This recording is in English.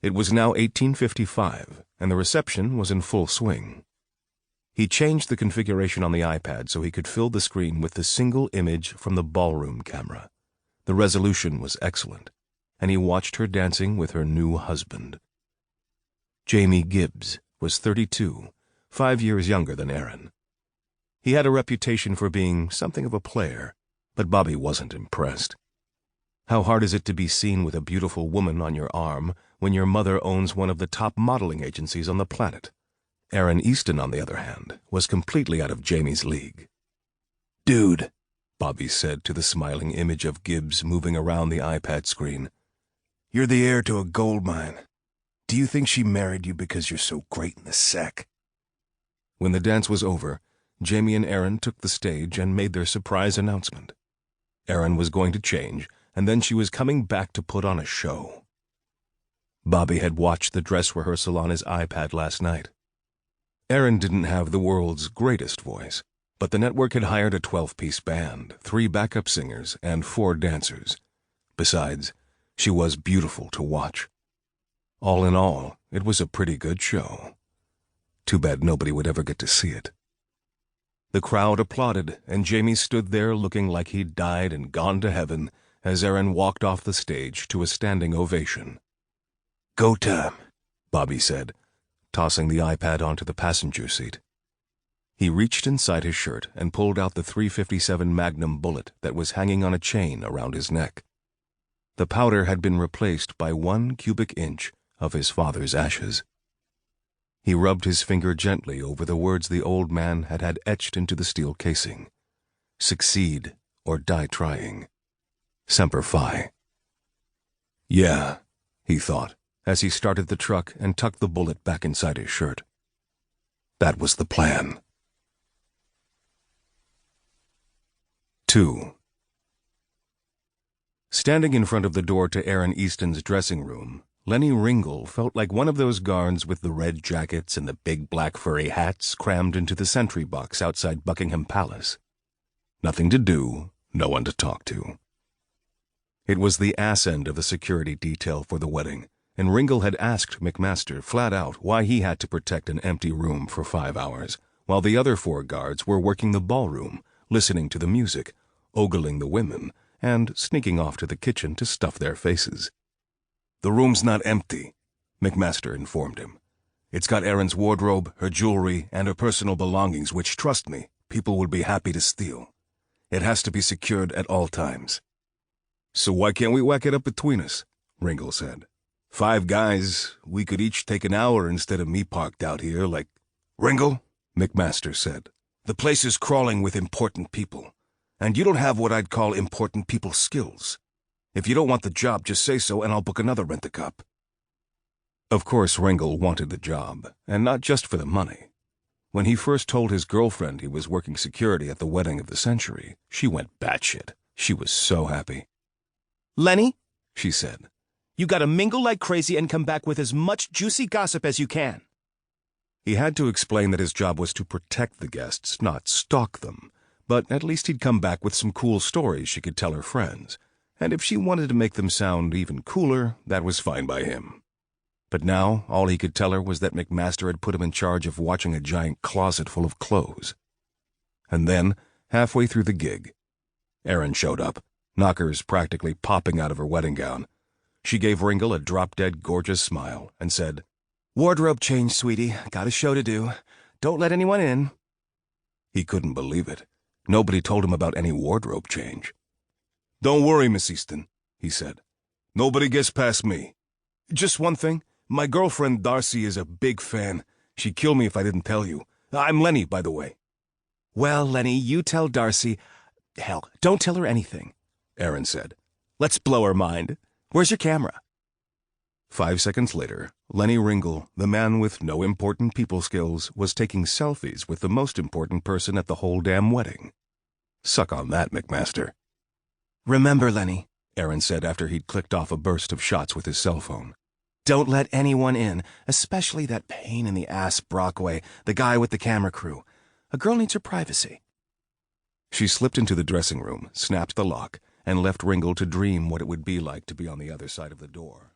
It was now 1855, and the reception was in full swing. He changed the configuration on the iPad so he could fill the screen with the single image from the ballroom camera. The resolution was excellent, and he watched her dancing with her new husband. Jamie Gibbs was 32, 5 years younger than Erin. He had a reputation for being something of a player, but Bobby wasn't impressed. How hard is it to be seen with a beautiful woman on your arm when your mother owns one of the top modeling agencies on the planet? Erin Easton, on the other hand, was completely out of Jamie's league. "Dude," Bobby said to the smiling image of Gibbs moving around the iPad screen, "you're the heir to a gold mine. Do you think she married you because you're so great in the sack?" When the dance was over, Jamie and Erin took the stage and made their surprise announcement. Erin was going to change, and then she was coming back to put on a show. Bobby had watched the dress rehearsal on his iPad last night. Erin didn't have the world's greatest voice, but the network had hired a 12-piece band, 3 backup singers, and 4 dancers. Besides, she was beautiful to watch. All in all, it was a pretty good show. Too bad nobody would ever get to see it. The crowd applauded, and Jamie stood there looking like he'd died and gone to heaven as Erin walked off the stage to a standing ovation. "Go time," Bobby said, tossing the iPad onto the passenger seat. He reached inside his shirt and pulled out the .357 Magnum bullet that was hanging on a chain around his neck. The powder had been replaced by 1 cubic inch of his father's ashes. He rubbed his finger gently over the words the old man had had etched into the steel casing. "Succeed or die trying. Semper Fi." Yeah, he thought, as he started the truck and tucked the bullet back inside his shirt. That was the plan. 2. Standing in front of the door to Erin Easton's dressing room, Lenny Ringle felt like one of those guards with the red jackets and the big black furry hats crammed into the sentry box outside Buckingham Palace. Nothing to do, no one to talk to. It was the ass end of the security detail for the wedding, and Ringle had asked McMaster flat out why he had to protect an empty room for 5 hours, while the other 4 guards were working the ballroom, listening to the music, ogling the women, and sneaking off to the kitchen to stuff their faces. "The room's not empty," McMaster informed him. "It's got Erin's wardrobe, her jewelry, and her personal belongings, which, trust me, people would be happy to steal. It has to be secured at all times." "So why can't we whack it up between us?" Ringle said. 5 guys, we could each take an hour instead of me parked out here like—" "Ringle," McMaster said, "the place is crawling with important people, and you don't have what I'd call important people skills. If you don't want the job, just say so and I'll book another rent-a-cop." Of course Ringle wanted the job, and not just for the money. When he first told his girlfriend he was working security at the wedding of the century, she went batshit. She was so happy. "Lenny," she said, "you gotta mingle like crazy and come back with as much juicy gossip as you can." He had to explain that his job was to protect the guests, not stalk them, but at least he'd come back with some cool stories she could tell her friends, and if she wanted to make them sound even cooler, that was fine by him. But now all he could tell her was that McMaster had put him in charge of watching a giant closet full of clothes. And then, halfway through the gig, Erin showed up, knockers practically popping out of her wedding gown. She gave Ringle a drop-dead gorgeous smile and said, "Wardrobe change, sweetie. Got a show to do. Don't let anyone in." He couldn't believe it. Nobody told him about any wardrobe change. "Don't worry, Miss Easton," he said. "Nobody gets past me. Just one thing. My girlfriend Darcy is a big fan. She'd kill me if I didn't tell you. I'm Lenny, by the way." "Well, Lenny, you tell Darcy. Hell, don't tell her anything," Erin said. "Let's blow her mind. Where's your camera?" 5 seconds later, Lenny Ringle, the man with no important people skills, was taking selfies with the most important person at the whole damn wedding. Suck on that, McMaster. "Remember, Lenny," Erin said after he'd clicked off a burst of shots with his cell phone. "Don't let anyone in, especially that pain-in-the-ass Brockway, the guy with the camera crew. A girl needs her privacy." She slipped into the dressing room, snapped the lock, and left Ringle to dream what it would be like to be on the other side of the door.